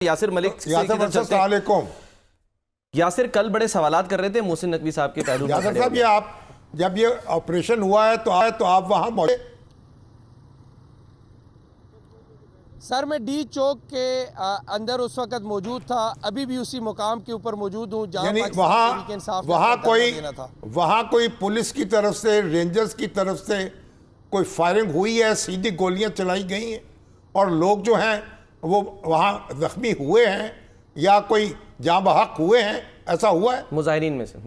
یاسر ملک سے السلام علیکم. یاسر کل بڑے سوالات کر رہے تھے محسن نقوی صاحب کے پہلو. یاسر صاحب یہ آپ جب یہ آپریشن ہوا ہے تو آپ وہاں موجود؟ سر میں ڈی چوک کے اندر اس وقت موجود تھا, ابھی بھی اسی مقام کے اوپر موجود ہوں جہاں یعنی پاکستان تحریک انصاف نے وہاں کوئی پولیس کی طرف سے, رینجرز کی طرف سے کوئی فائرنگ ہوئی ہے, سیدھی گولیاں چلائی گئی ہیں اور لوگ جو ہیں وہ وہاں زخمی ہوئے ہیں یا کوئی جاں بحق ہوئے ہیں, ایسا ہوا ہے مظاہرین میں سے؟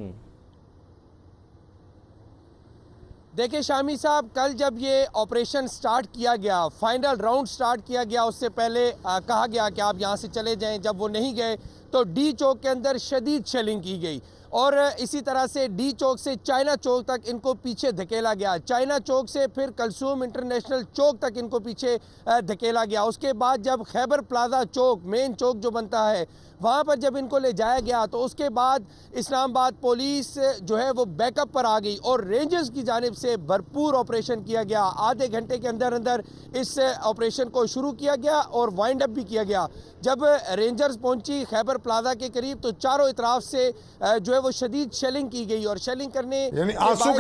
دیکھیں شامی صاحب, کل جب یہ آپریشن سٹارٹ کیا گیا, فائنل راؤنڈ سٹارٹ کیا گیا, اس سے پہلے کہا گیا کہ آپ یہاں سے چلے جائیں. جب وہ نہیں گئے تو ڈی چوک کے اندر شدید شیلنگ کی گئی اور اسی طرح سے ڈی چوک سے چائنا چوک تک ان کو پیچھے دھکیلا گیا. چائنا چوک سے پھر کلثوم انٹرنیشنل چوک تک ان کو پیچھے دھکیلا گیا. اس کے بعد جب خیبر پلازا چوک, مین چوک جو بنتا ہے, وہاں پر جب ان کو لے جایا گیا تو اس کے بعد اسلام آباد پولیس جو ہے وہ بیک اپ پر آ گئی اور رینجرز کی جانب سے بھرپور آپریشن کیا گیا. آدھے گھنٹے کے اندر اندر اس آپریشن کو شروع کیا گیا اور وائنڈ اپ بھی کیا گیا. جب رینجرز پہنچی خیبر پلازا کے قریب تو چاروں اطراف سے جو ہے وہ شدید شیلنگ کی گئی اور شیلنگ کرنے یعنی آنسو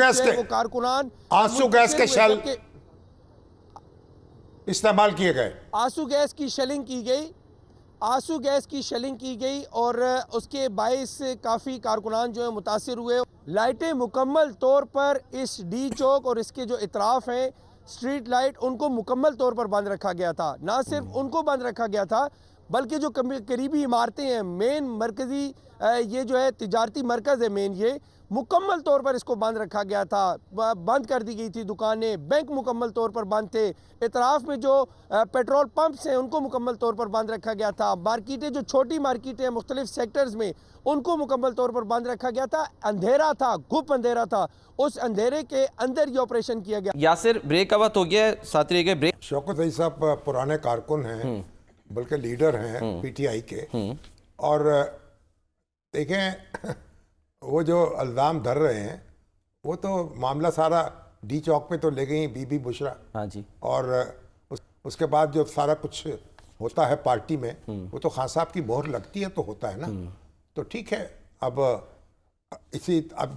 گیس کے شیل استعمال کیے گئے, آنسو گیس کی شیلنگ کی گئی, آنسو گیس کی شیلنگ کی گئی اور اس کے باعث کافی کارکنان جو ہیں متاثر ہوئے. لائٹیں مکمل طور پر اس ڈی چوک اور اس کے جو اطراف ہیں سٹریٹ لائٹ, ان کو مکمل طور پر بند رکھا گیا تھا. نہ صرف ان کو بند رکھا گیا تھا بلکہ جو قریبی عمارتیں ہیں, مین مرکزی یہ جو ہے تجارتی مرکز ہے مین, یہ مکمل طور پر اس کو بند رکھا گیا تھا. بند کر دی گئی تھی دکانیں, بینک مکمل طور پر بند تھے, اطراف میں جو پیٹرول پمپس ہیں ان کو مکمل طور پر بند رکھا گیا تھا. مارکیٹیں جو چھوٹی مارکیٹیں ہیں مختلف سیکٹرز میں, ان کو مکمل طور پر بند رکھا گیا تھا. اندھیرا تھا, گھپ اندھیرا تھا, اس اندھیرے کے اندر یہ آپریشن کیا گیا. یاسر بریک کا وقت ہو گیا ہے, ساتھ رہے گئے بریک. شوکت علی صاحب پرانے کارکن ہیں, بلکہ لیڈر ہیں پی ٹی آئی کے, اور دیکھیں وہ جو الزام دھر رہے ہیں وہ تو معاملہ سارا ڈی چوک پہ تو لے گئی بی بی بشرا. ہاں جی. اور اس کے بعد جو سارا کچھ ہوتا ہے پارٹی میں وہ تو خان صاحب کی مہر لگتی ہے تو ہوتا ہے نا. تو ٹھیک ہے, اب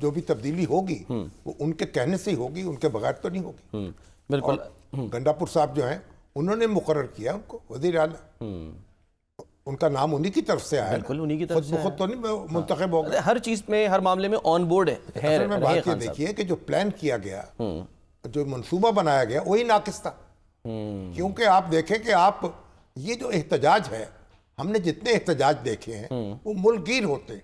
جو بھی تبدیلی ہوگی وہ ان کے کہنے سے ہی ہوگی, ان کے بغیر تو نہیں ہوگی. بالکل. گنڈاپور صاحب جو ہیں انہوں نے مقرر کیا ان کو وزیر اعلیٰ, ان کا نام انہی کی طرف سے آیا. بالکل انہی کی طرف سے, خود تو نہیں منتخب ہو گئے. ہر چیز میں, ہر معاملے میں آن بورڈ ہے. اصل میں بات یہ دیکھیے کہ جو پلان کیا گیا, جو منصوبہ بنایا گیا, وہی ناقص تھا. کیونکہ آپ دیکھیں کہ آپ یہ جو احتجاج ہے, ہم نے جتنے احتجاج دیکھے ہیں وہ ملک گیر ہوتے ہیں.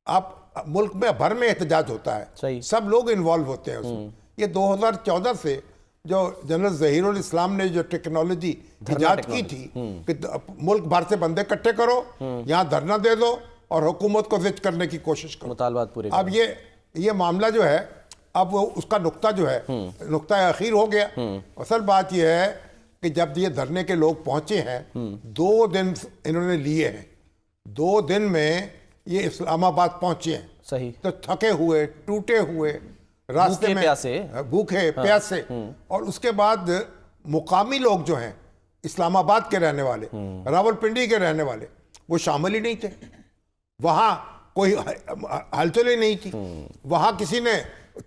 آپ ملک میں بھر میں احتجاج ہوتا ہے, سب لوگ انوالو ہوتے ہیں اس میں. یہ 2014 سے جو جنرل ظہیر الاسلام نے جو ٹیکنالوجی ایجاد کی تھی کہ ملک بھر سے بندے اکٹھے کرو, یہاں دھرنا دے دو اور حکومت کو زج کرنے کی کوشش کرو, مطالبات پورے. اب یہ معاملہ جو ہے, اب وہ اس کا نقطہ جو ہے نقطہ اخیر ہو گیا. اصل بات یہ ہے کہ جب یہ دھرنے کے لوگ پہنچے ہیں, 2 دن انہوں نے لیے ہیں, 2 دن میں یہ اسلام آباد پہنچے ہیں. صحیح. تو تھکے ہوئے, ٹوٹے ہوئے, راستے میں بھوکے پیاسے, اور اس کے بعد مقامی لوگ جو ہیں اسلام آباد کے رہنے والے, راول پنڈی کے رہنے والے, وہ شامل ہی نہیں تھے. وہاں کوئی ہلچل ہی نہیں تھی, وہاں کسی نے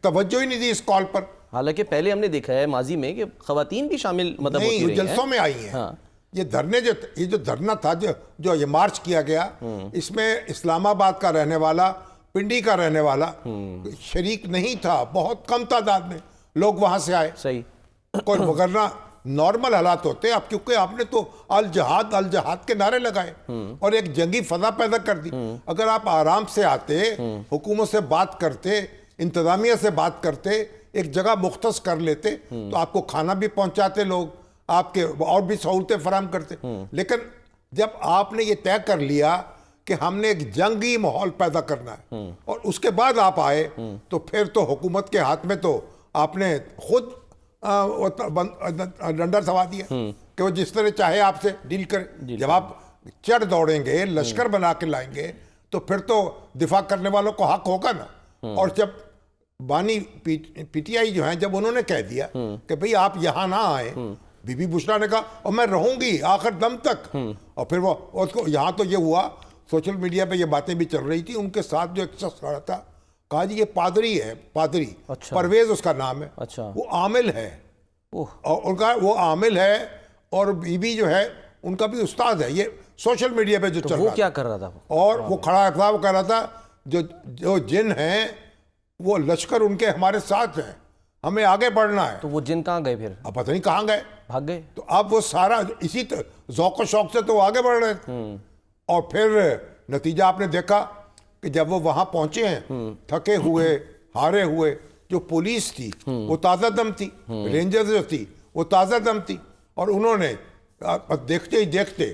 توجہ ہی نہیں دی اس کال پر. حالانکہ پہلے ہم نے دیکھا ہے ماضی میں کہ خواتین بھی شامل مطلب ہوتی رہی ہیں, جلسوں میں آئی ہیں. یہ دھرنے یہ جو دھرنا تھا, جو یہ مارچ کیا گیا, اس میں اسلام آباد کا رہنے والا, پنڈی کا رہنے والا شریک نہیں تھا. بہت کم تعداد میں لوگ وہاں سے آئے. صحیح. کوئی وگرنہ نارمل حالات ہوتے اب, کیونکہ آپ نے تو الجہاد الجہاد کے نعرے لگائے اور ایک جنگی فضا پیدا کر دی. اگر آپ آرام سے آتے, حکومت سے بات کرتے, انتظامیہ سے بات کرتے, ایک جگہ مختص کر لیتے, تو آپ کو کھانا بھی پہنچاتے لوگ, آپ کے اور بھی سہولتیں فراہم کرتے. لیکن جب آپ نے یہ طے کر لیا کہ ہم نے ایک جنگی ماحول پیدا کرنا ہے اور اس کے بعد آپ آئے, تو پھر تو حکومت کے ہاتھ میں تو آپ نے خود ڈنڈا تھما دیا کہ وہ جس طرح چاہے آپ سے ڈیل کرے. جب آپ چڑھ دوڑیں گے, لشکر بنا کے لائیں گے, تو پھر تو دفاع کرنے والوں کو حق ہوگا نا. اور جب بانی پی ٹی آئی جو ہیں, جب انہوں نے کہہ دیا کہ بھئی آپ یہاں نہ آئیں, بی بی بشرا نے کہا اور میں رہوں گی آخر دم تک. اور پھر وہ اس کو یہاں تو یہ ہوا, سوشل میڈیا پہ یہ باتیں بھی چل رہی تھی, ان کے ساتھ جو ایک شخص کھڑا تھا کہا جی یہ پادری ہے, پادری پرویز اس کا نام ہے, وہ عامل ہے, اور ان کا وہ عامل ہے, اور بی بی جو ہے ان کا بھی استاد ہے. یہ سوشل میڈیا پہ جو چل رہا وہ کیا کر رہا تھا, اور وہ کھڑا تھا, وہ کہہ رہا تھا جو جن ہیں وہ لشکر ان کے ہمارے ساتھ ہیں, ہمیں آگے بڑھنا ہے. تو وہ جن کہاں گئے پھر؟ اب پتہ نہیں کہاں گئے, بھاگ گئے. تو اب وہ سارا اسی ذوق و شوق سے تو وہ آگے بڑھ رہے تھے. اور پھر نتیجہ آپ نے دیکھا کہ جب وہ وہاں پہنچے ہیں تھکے ہوئے ہارے ہوئے, جو پولیس تھی وہ تازہ دم تھی, رینجر جو تھی وہ تازہ دم تھی, اور انہوں نے دیکھتے ہی دیکھتے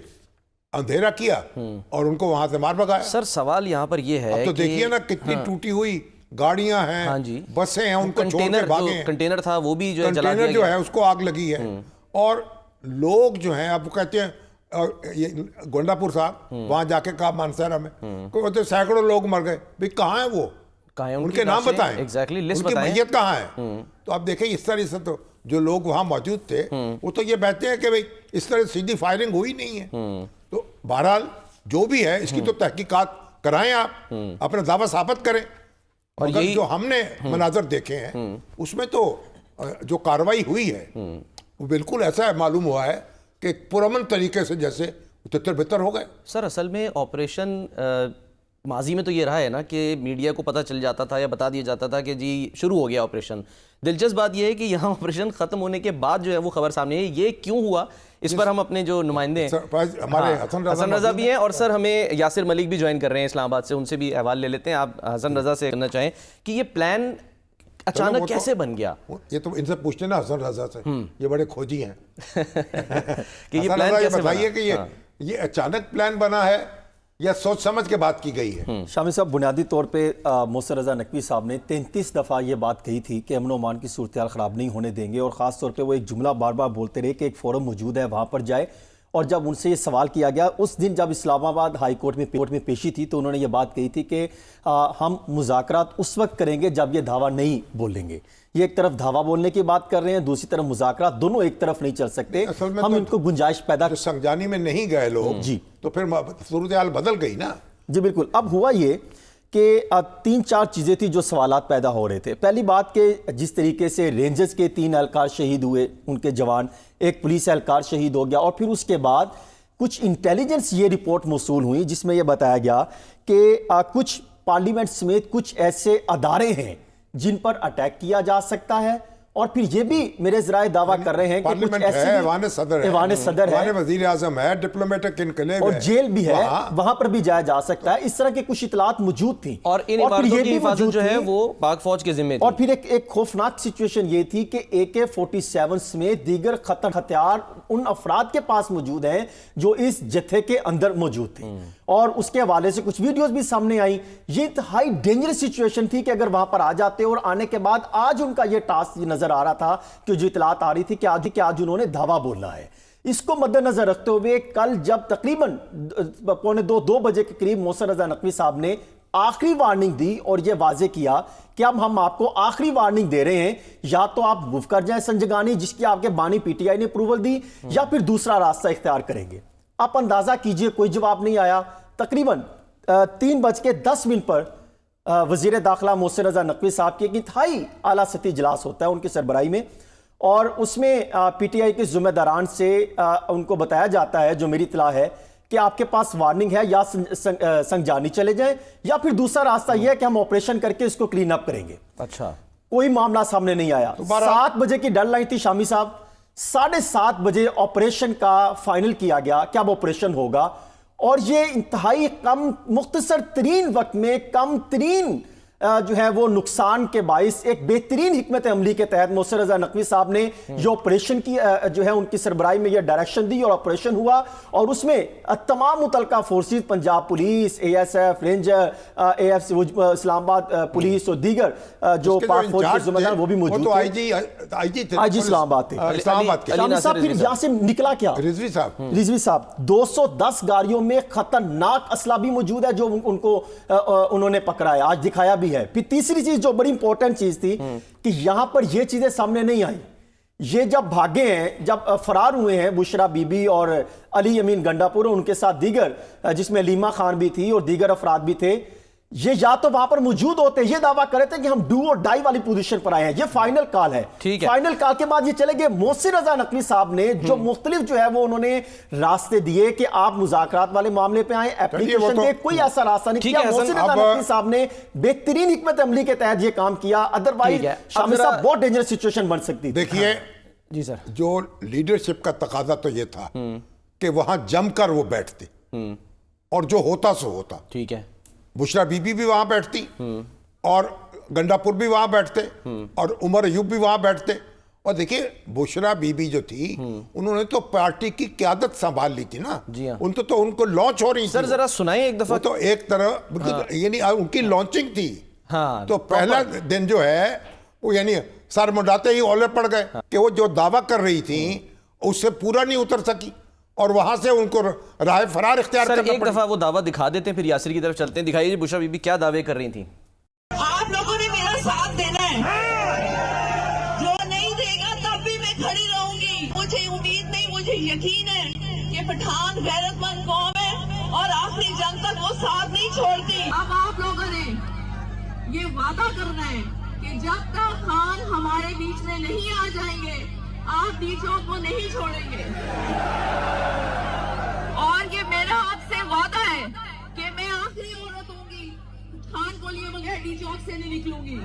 اندھیرا کیا اور ان کو وہاں سے مار بھگایا. سر سوال یہاں پر یہ ہے اب تو دیکھیے نا کتنی ٹوٹی ہوئی گاڑیاں ہیں, بسیں ہیں, ان کو چھوڑ کے بھاگے ہیں. کنٹینر تھا وہ بھی جو ہے جلا دیا کنٹینر گیا, جو ہے اس کو آگ لگی ہے. اور لوگ جو ہیں اب کہتے ہیں, یہ گونڈا پور صاحب وہاں جا کے کہا مانسہرہ میں, سینکڑوں لوگ مر گئے. بھئی کہاں ہیں وہ, ان کے نام بتائیں, ان کی میت کہاں ہے. تو اب دیکھیں اس طرح سے تو جو لوگ وہاں موجود تھے وہ تو یہ کہتے ہیں کہ بھئی اس طرح سیدھی فائرنگ ہوئی نہیں ہے. تو بہرحال جو بھی ہے اس کی تو تحقیقات کرائیں, آپ اپنا دعویٰ ثابت کریں. اور جو ہم نے مناظر دیکھے ہیں اس میں تو جو کاروائی ہوئی ہے وہ بالکل ایسا معلوم ہوا ہے کہ پرامن طریقے سے جیسے تتر بتر ہو گئے. سر اصل میں آپریشن ماضی میں تو یہ رہا ہے نا کہ میڈیا کو پتہ چل جاتا تھا یا بتا دیا جاتا تھا کہ جی شروع ہو گیا آپریشن. دلچسپ بات یہ ہے کہ یہاں آپریشن ختم ہونے کے بعد جو ہے وہ خبر سامنے ہے. یہ کیوں ہوا اس پر ہم اپنے جو نمائندے ہیں ہمارے حسن رضا بھی ہیں, اور سر ہمیں یاسر ملک بھی جوائن کر رہے ہیں اسلام آباد سے, ان سے بھی احوال لے لیتے ہیں. آپ حسن رضا سے کرنا چاہیں کہ یہ پلان اچانک کیسے بن گیا؟ یہ تو ان سے پوچھتے نا حسن رضا سے, یہ بڑے کھوجی ہیں. کہ یہ پلان کیسے بتائیے کہ یہ اچانک پلان بنا ہے یا سوچ سمجھ کے بات کی گئی ہے؟ شامی صاحب, بنیادی طور پہ محسن رضا نقوی صاحب نے 33 دفعہ یہ بات کہی تھی کہ امن و امان کی صورتحال خراب نہیں ہونے دیں گے, اور خاص طور پہ وہ ایک جملہ بار بار بولتے رہے کہ ایک فورم موجود ہے وہاں پر جائے. اور جب ان سے یہ سوال کیا گیا اس دن جب اسلام آباد ہائی کورٹ میں پیشی تھی تو انہوں نے یہ بات کہی تھی کہ ہم مذاکرات اس وقت کریں گے جب یہ دعویٰ نہیں بولیں گے. یہ ایک طرف دعویٰ بولنے کی بات کر رہے ہیں, دوسری طرف مذاکرات, دونوں ایک طرف نہیں چل سکتے. ہم ان کو گنجائش پیدا سنجانی میں نہیں گئے لوگ جی, تو پھر صورتحال بدل گئی نا. جی بالکل. اب ہوا یہ کہ 3-4 چیزیں تھی جو سوالات پیدا ہو رہے تھے. پہلی بات کہ جس طریقے سے رینجرز کے 3 اہلکار شہید ہوئے, ان کے جوان, ایک پولیس اہلکار شہید ہو گیا, اور پھر اس کے بعد کچھ انٹیلیجنس یہ رپورٹ موصول ہوئی جس میں یہ بتایا گیا کہ کچھ پارلیمنٹ سمیت کچھ ایسے ادارے ہیں جن پر اٹیک کیا جا سکتا ہے. اور پھر یہ بھی میرے ذرائع دعویٰ کر رہے ہیں کہ کچھ ایسے ایوان صدر ہے, ایوان صدر ہے, ایوان وزیر اعظم ہے, ڈپلومیٹک انقلاب ہے, اور جیل بھی ہے, وہاں پر بھی جایا جا سکتا ہے. اس طرح کے کچھ اطلاعات موجود تھیں, اور ان عمارتوں کی حفاظت جو ہے وہ پاک فوج کے ذمہ تھی. اور پھر ایک خوفناک سچویشن یہ تھی کہ AK-47 سمیت دیگر خطر ہتھیار ان افراد کے پاس موجود ہیں جو اس جتھے کے اندر موجود تھے. اور اس کے حوالے سے کچھ ویڈیوز بھی سامنے آئیں. یہ انتہائی ڈینجرس سچویشن تھی کہ اگر وہاں پر آ جاتے, اور آنے کے بعد آج ان کا یہ ٹاسک نظر آ رہا تھا کہ جو اطلاعات آ رہی تھی کہ آج انہوں نے دعویٰ بولنا ہے. اس کو مد نظر رکھتے ہوئے کل جب تقریباً 1:45-2 بجے کے قریب محسن رضا نقوی صاحب نے آخری وارننگ دی اور یہ واضح کیا کہ اب ہم آپ کو آخری وارننگ دے رہے ہیں, یا تو آپ موو کر جائیں سنجگانی جس کی آپ کے بانی PTI نے اپروول دی, یا پھر دوسرا راستہ اختیار کریں گے. آپ اندازہ کیجئے کوئی جواب نہیں آیا. تقریباً 3:10 پر وزیر داخلہ محسن رضا نقوی صاحب کی ایک انتہائی اعلیٰ سطحی اجلاس ہوتا ہے ان کی سربراہی میں, اور اس میں PTI کے ذمہ داران سے ان کو بتایا جاتا ہے, جو میری اطلاع ہے, کہ آپ کے پاس وارننگ ہے, یا سنجانی چلے جائیں, یا پھر دوسرا راستہ یہ ہے کہ ہم آپریشن کر کے اس کو کلین اپ کریں گے. اچھا, کوئی معاملہ سامنے نہیں آیا. 7 بجے کی ڈیڈ لائن تھی شامی صاحب, 7:30 بجے آپریشن کا فائنل کیا گیا کہ اب آپریشن ہوگا. اور یہ انتہائی مختصر ترین وقت میں کم ترین جو ہے وہ نقصان کے باعث ایک بہترین حکمت عملی کے تحت محسن رضا نقوی صاحب نے جو آپریشن کی جو ہے ان کی سربراہی میں یہ ڈائریکشن دی, اور آپریشن ہوا. اور اس میں تمام متعلقہ forces, Punjab police, ASF, ranger, AF اسلام آباد پولیس اور دیگر جو پاک فوج کے ذمہ دار وہ بھی موجود تھے. آئی جی اسلام آباد تھے. شامی صاحب پھر یہاں سے نکلا کیا؟ رضوی صاحب 210 گاڑیوں میں خطرناک اسلحہ بھی موجود ہے جو ان کو انہوں نے پکڑا ہے, آج دکھایا بھی ہے. پھر تیسری چیز جو بڑی امپورٹنٹ چیز تھی کہ یہاں پر یہ چیزیں سامنے نہیں آئی یہ جب بھاگے ہیں، جب فرار ہوئے ہیں بشرا بی بی اور علی امین گنڈاپور اور ان کے ساتھ دیگر جس میں لیما خان بھی تھی اور دیگر افراد بھی تھے، یہ یا تو وہاں پر موجود ہوتے ہیں، یہ دعویٰ کر رہے تھے کہ ہم ڈو اور ڈائی والی پوزیشن پر آئے ہیں، یہ فائنل کال ہے۔ فائنل کال کے بعد یہ چلے گئے محسن رضا نقوی صاحب نے جو مختلف جو ہے وہ انہوں نے راستے دیے کہ آپ مذاکرات والے معاملے پہ آئیں، اپلیکیشن دیں، کوئی ایسا راستہ نہیں کیا۔ محسن رضا نقوی صاحب نے بہترین حکمت عملی کے تحت یہ کام کیا، ادروائز شامی صاحب بہت ڈینجرس سچویشن بن سکتی تھی۔ دیکھیے جی سر، جو لیڈرشپ کا تقاضا تو یہ تھا کہ وہاں جم کر وہ بیٹھتے اور جو ہوتا سو ہوتا۔ ٹھیک ہے، بشرا بی بی بھی وہاں بیٹھتی اور گنڈاپور بھی وہاں بیٹھتے اور عمر ایوب بھی وہاں بیٹھتے۔ اور دیکھیں بشرا بی بی جو تھی انہوں نے تو پارٹی کی قیادت سنبھال لی تھی نا، جی ہاں، ان کو لانچ ہو رہی تھی۔ سر ذرا سنائیں ایک دفعہ۔ تو ایک طرح یعنی ان کی لانچنگ تھی، ہاں، تو پہلا دن جو ہے وہ یعنی سر منڈاتے ہی اولے پڑ گئے کہ وہ جو دعویٰ کر رہی تھیں اس سے پورا نہیں اتر سکی اور وہاں سے ان کو راہ فرار اختیار کرنا سر پڑی۔ ایک دفعہ وہ دعویٰ دکھا دیتے ہیں پھر یاسر کی طرف چلتے ہیں۔ دکھائیے جی بشرا بی بی کیا دعوے کر رہی تھیں۔ آپ لوگوں نے میرا ساتھ دینا ہے، جو نہیں دے گا تب بھی میں کھڑی رہوں گی۔ مجھے امید نہیں، مجھے یقین ہے کہ پٹھان غیرت مند قوم ہے اور آخری جنگ تک وہ ساتھ نہیں چھوڑتی۔ اب آپ لوگوں نے یہ وعدہ کرنا ہے کہ جب تک خان ہمارے بیچ میں نہیں آ جائیں گے آپ ڈی چوک کو نہیں چھوڑیں گے، اور یہ میرا آپ سے وعدہ ہے کہ میں آخری عورت ہوں گی، خان کو لیے بغیر ڈی چوک سے نہیں نکلوں گی۔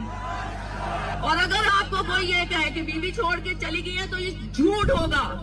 اور اگر آپ کو کوئی یہ کہے کہ بی بی چھوڑ کے چلی گئی ہے تو یہ جھوٹ ہوگا۔